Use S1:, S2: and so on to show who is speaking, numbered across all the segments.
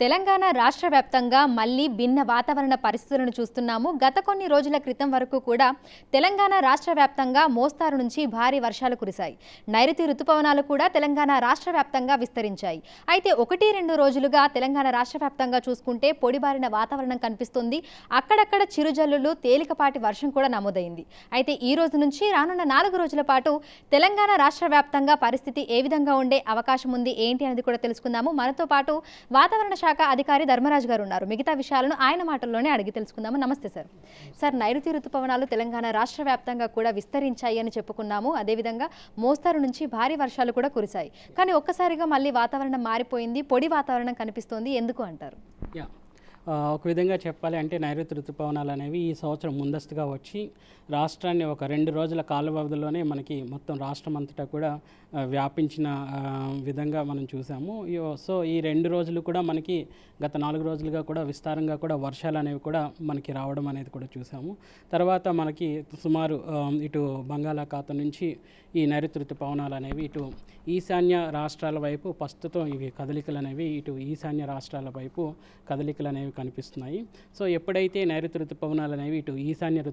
S1: తెలంగాణ రాష్ట్ర వ్యాప్తంగా మళ్లీ భిన్న వాతావరణ పరిస్థితులను చూస్తున్నాము. గత కొన్ని రోజుల క్రితం వరకు కూడా తెలంగాణ రాష్ట్ర వ్యాప్తంగా మోస్తారు నుంచి భారీ వర్షాలు కురిశాయి. నైరుతి రుతుపవనాలు కూడా తెలంగాణ రాష్ట్ర వ్యాప్తంగా విస్తరించాయి. అయితే 1-2 రోజులుగా తెలంగాణ రాష్ట్ర వ్యాప్తంగా చూసుకుంటే పొడిబారిన వాతావరణం కనిపిస్తుంది. అక్కడక్కడ చిరుజల్లులు, తేలికపాటి వర్షం కూడా నమోదైంది. అయితే ఈ రోజు నుంచి రానున్న 4 రోజుల పాటు తెలంగాణ రాష్ట్ర వ్యాప్తంగా పరిస్థితి ఏ విధంగా ఉండే అవకాశం ఉంది, ఏంటి అనేది కూడా తెలుసుకుందాము. మనతో పాటు వాతావరణ శాఖ అధికారి ధర్మరాజు గారు ఉన్నారు. మిగతా విషయాలను ఆయన మాటల్లోనే అడిగి తెలుసుకుందాము. నమస్తే సార్. సార్, నైరుతి రుతుపవనాలు తెలంగాణ రాష్ట్ర వ్యాప్తంగా కూడా విస్తరించాయి అని చెప్పుకున్నాము. అదేవిధంగా మోస్తారు నుంచి భారీ వర్షాలు కూడా కురిశాయి. కానీ ఒక్కసారిగా మళ్ళీ వాతావరణం మారిపోయింది, పొడి వాతావరణం కనిపిస్తోంది. ఎందుకు అంటారు?
S2: ఒక విధంగా చెప్పాలి అంటే నైరుతి రుతుపవనాలు అనేవి ఈ సంవత్సరం ముందస్తుగా వచ్చి రాష్ట్రాన్ని ఒక 2 రోజుల కాల వ్యవధిలోనే మనకి మొత్తం రాష్ట్రం అంతటా కూడా వ్యాపించిన విధంగా మనం చూసాము. సో ఈ 2 రోజులు కూడా మనకి గత 4 రోజులుగా కూడా విస్తారంగా కూడా వర్షాలు అనేవి కూడా మనకి రావడం అనేది కూడా చూసాము. తర్వాత మనకి సుమారు ఇటు బంగాళాఖాతం నుంచి ఈ నైరుతి రుతుపవనాలు అనేవి ఇటు ఈశాన్య రాష్ట్రాల వైపు ప్రస్తుతం ఇవి కదలికలు అనేవి ఇటు ఈశాన్య రాష్ట్రాల వైపు కదలికలు అనేవి కనిపిస్తున్నాయి. సో ఎప్పుడైతే నైరుతి రుతుపవనాలు అనేవి ఇటు ఈశాన్య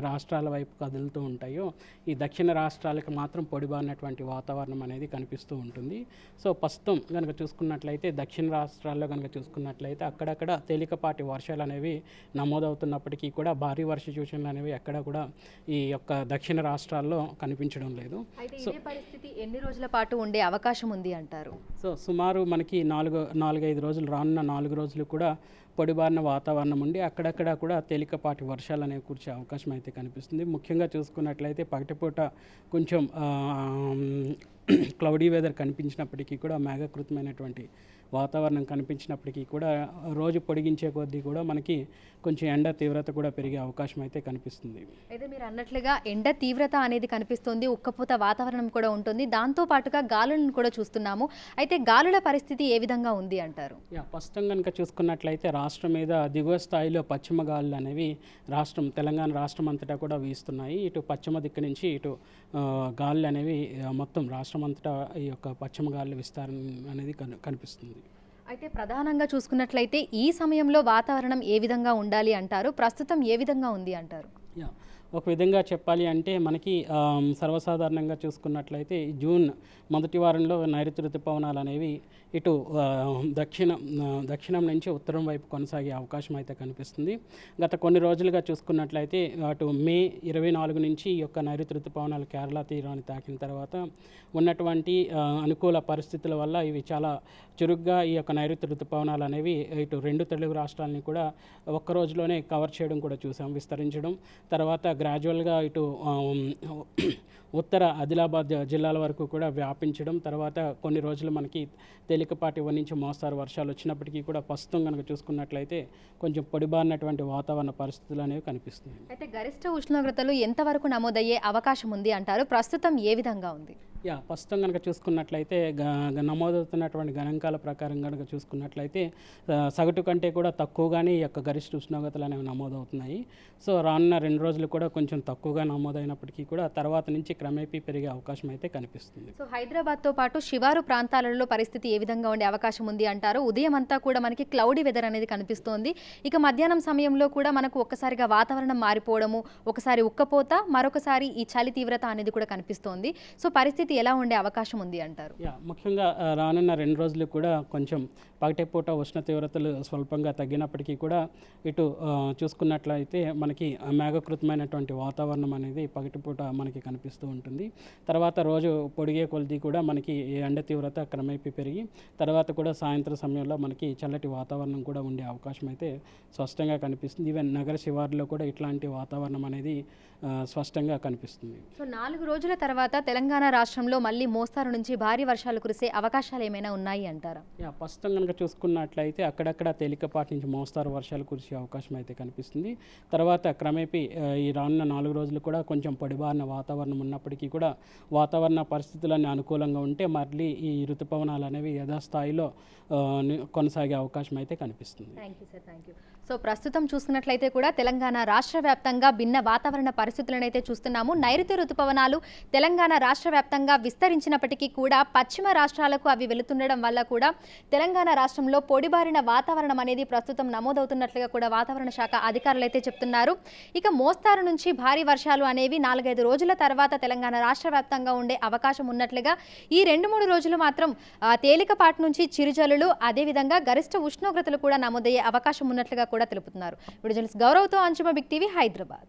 S2: రాష్ట్రాల వైపు కదులుతూ ఉంటాయో ఈ దక్షిణ రాష్ట్రాలకు మాత్రం పొడిబారినటువంటి వాతావరణం అనేది కనిపిస్తూ ఉంటుంది. సో ప్రస్తుతం కనుక చూసుకున్నట్లయితే దక్షిణ రాష్ట్రాల్లో కనుక చూసుకున్నట్లయితే అక్కడక్కడ తేలికపాటి వర్షాలు అనేవి నమోదవుతున్నప్పటికీ కూడా భారీ వర్ష సూచనలు అనేవి ఎక్కడ కూడా ఈ యొక్క దక్షిణ రాష్ట్రాల్లో కనిపించడం లేదు.
S1: సో పరిస్థితి ఎన్ని రోజుల పాటు ఉండే అవకాశం ఉంది అంటారు?
S2: సో సుమారు మనకి 4-5 రోజులు, రానున్న 4 రోజులు కూడా పొడిబారిన వాతావరణం ఉండి అక్కడక్కడ కూడా తేలికపాటి వర్షాలు అనేవి కురిసే అవకాశం అయితే కనిపిస్తుంది. ముఖ్యంగా చూసుకున్నట్లయితే పగటిపూట కొంచెం క్లౌడీ వెదర్ కనిపించినప్పటికీ కూడా మేఘకృతమైనటువంటి వాతావరణం కనిపించినప్పటికీ కూడా రోజు పొడిగించే కొద్దీ కూడా మనకి కొంచెం ఎండ తీవ్రత కూడా పెరిగే అవకాశం అయితే కనిపిస్తుంది.
S1: అయితే మీరు అన్నట్లుగా ఎండ తీవ్రత అనేది కనిపిస్తుంది, ఉక్కపోత వాతావరణం కూడా ఉంటుంది, దాంతో పాటుగా గాలులను కూడా చూస్తున్నాము. అయితే గాలుల పరిస్థితి ఏ విధంగా ఉంది అంటారు?
S2: ప్రస్తుతం కనుక చూసుకున్నట్లయితే రాష్ట్రం మీద దిగువ స్థాయిలో పశ్చిమ గాలులు అనేవి తెలంగాణ రాష్ట్రం అంతటా కూడా వీస్తున్నాయి. ఇటు పశ్చిమ దిక్కు నుంచి ఇటు గాలులు అనేవి మొత్తం రాష్ట్రం అంతటా ఈ యొక్క పశ్చిమ గాలుల విస్తారం అనేది కనిపిస్తుంది.
S1: అయితే ప్రధానంగా చూసుకున్నట్లయితే ఈ సమయంలో వాతావరణం ఏ విధంగా ఉండాలి అంటారు? ప్రస్తుతం ఏ విధంగా ఉంది అంటారు?
S2: ఒక విధంగా చెప్పాలి అంటే మనకి సర్వసాధారణంగా చూసుకున్నట్లయితే జూన్ మొదటి వారంలో నైరుతి రుతుపవనాలు అనేవి ఇటు దక్షిణం నుంచి ఉత్తరం వైపు కొనసాగే అవకాశం అయితే కనిపిస్తుంది. గత కొన్ని రోజులుగా చూసుకున్నట్లయితే అటు మే 24 నుంచి ఈ యొక్క నైరుతి రుతుపవనాలు కేరళ తీరాన్ని తాకిన తర్వాత ఉన్నటువంటి అనుకూల పరిస్థితుల వల్ల ఇవి చాలా చురుగ్గా ఈ యొక్క నైరుతి రుతుపవనాలు అనేవి ఇటు 2 తెలుగు రాష్ట్రాలని కూడా ఒక్క రోజులోనే కవర్ చేయడం కూడా చూసాం, విస్తరించడం. తర్వాత గ్రాడ్యువల్గా ఇటు ఉత్తర ఆదిలాబాద్ జిల్లాల వరకు కూడా వ్యాపించడం. తర్వాత కొన్ని రోజులు మనకి తేలికపాటి నుంచి మోస్తారు వర్షాలు వచ్చినప్పటికీ కూడా ప్రస్తుతం కనుక చూసుకున్నట్లయితే కొంచెం పొడిబారినటువంటి వాతావరణ పరిస్థితులు అనేవి కనిపిస్తుంది.
S1: అయితే గరిష్ట ఉష్ణోగ్రతలు ఎంతవరకు నమోదయ్యే అవకాశం ఉంది అంటారు? ప్రస్తుతం ఏ విధంగా ఉంది?
S2: ప్రస్తుతం కనుక చూసుకున్నట్లయితే నమోదవుతున్నటువంటి గణాంకాల ప్రకారం కనుక చూసుకున్నట్లయితే సగటు కంటే కూడా తక్కువగానే ఈ యొక్క గరిష్ట ఉష్ణోగ్రతలు అనేవి నమోదవుతున్నాయి. సో రానున్న 2 రోజులు కూడా కొంచెం తక్కువగా నమోదైనప్పటికీ కూడా తర్వాత నుంచి క్రమేపీ పెరిగే అవకాశం అయితే కనిపిస్తుంది.
S1: సో హైదరాబాద్తో పాటు శివారు ప్రాంతాలలో పరిస్థితి ఏ విధంగా ఉండే అవకాశం ఉంది అంటారు? ఉదయం అంతా కూడా మనకి క్లౌడీ వెదర్ అనేది కనిపిస్తోంది. ఇక మధ్యాహ్నం సమయంలో కూడా మనకు ఒక్కసారిగా వాతావరణం మారిపోవడము, ఒకసారి ఉక్కపోత, మరొకసారి ఈ చలి తీవ్రత అనేది కూడా కనిపిస్తోంది. సో పరిస్థితి ఎలా ఉండే అవకాశం ఉంది అంటారు?
S2: ముఖ్యంగా రానున్న 2 రోజులు కూడా కొంచెం పగటిపూట ఉష్ణ తీవ్రతలు స్వల్పంగా తగ్గినప్పటికీ కూడా ఇటు చూసుకున్నట్లయితే మనకి మేఘకృతమైనటువంటి వాతావరణం అనేది పగటిపూట మనకి కనిపిస్తూ ఉంటుంది. తర్వాత రోజు పొడిగే కొలది కూడా మనకి ఎండ తీవ్రత క్రమేపీ పెరిగి తర్వాత కూడా సాయంత్రం సమయంలో మనకి చల్లటి వాతావరణం కూడా ఉండే అవకాశం అయితే స్పష్టంగా కనిపిస్తుంది. ఈవెన్ నగర శివార్లో కూడా ఇట్లాంటి వాతావరణం అనేది స్పష్టంగా కనిపిస్తుంది.
S1: సో 4 రోజుల తర్వాత తెలంగాణ రాష్ట్రంలో మళ్ళీ మోస్తారు నుంచి భారీ వర్షాలు కురిసే అవకాశాలు ఏమైనా ఉన్నాయి అంటారా?
S2: ప్రస్తుతం కనుక చూసుకున్నట్లయితే అక్కడక్కడ తేలికపాటి నుంచి మోస్తారు వర్షాలు కురిసే అవకాశం అయితే కనిపిస్తుంది. తర్వాత క్రమేపీ ఈ రానున్న 4 రోజులు కూడా కొంచెం పొడిబారిన వాతావరణం ఉన్నప్పటికీ కూడా వాతావరణ పరిస్థితులన్నీ అనుకూలంగా ఉంటే మళ్ళీ ఈ రుతుపవనాలు అనేవి యథాస్థాయిలో కొనసాగే అవకాశం అయితే కనిపిస్తుంది.
S1: Thank you sir, thank you. So ప్రస్తుతం చూసుకున్నట్లయితే కూడా తెలంగాణ రాష్ట్ర వ్యాప్తంగా భిన్న వాతావరణ పరిస్థితులను అయితే చూస్తున్నాము. నైరుతి రుతుపవనాలు తెలంగాణ రాష్ట్ర వ్యాప్తంగా వ్యాప్తంగా విస్తరించినప్పటికీ కూడా పశ్చిమ రాష్ట్రాలకు అవి వెళుతుండడం వల్ల కూడా తెలంగాణ రాష్ట్రంలో పొడిబారిన వాతావరణం అనేది ప్రస్తుతం నమోదవుతున్నట్లుగా కూడా వాతావరణ శాఖ అధికారులు అయితే చెప్తున్నారు. ఇక మోస్తారు నుంచి భారీ వర్షాలు అనేవి 4-5 రోజుల తర్వాత తెలంగాణ రాష్ట్ర వ్యాప్తంగా ఉండే అవకాశం ఉన్నట్లుగా ఈ 2-3 రోజులు మాత్రం తేలికపాటి నుంచి చిరుజల్లులు అదేవిధంగా గరిష్ట ఉష్ణోగ్రతలు కూడా నమోదయ్యే అవకాశం ఉన్నట్లుగా కూడా తెలుపుతున్నారు. వీడియో జర్నలిస్ట్ గౌరవ్తో అంశుమ బిగ్ టీవీ హైదరాబాద్.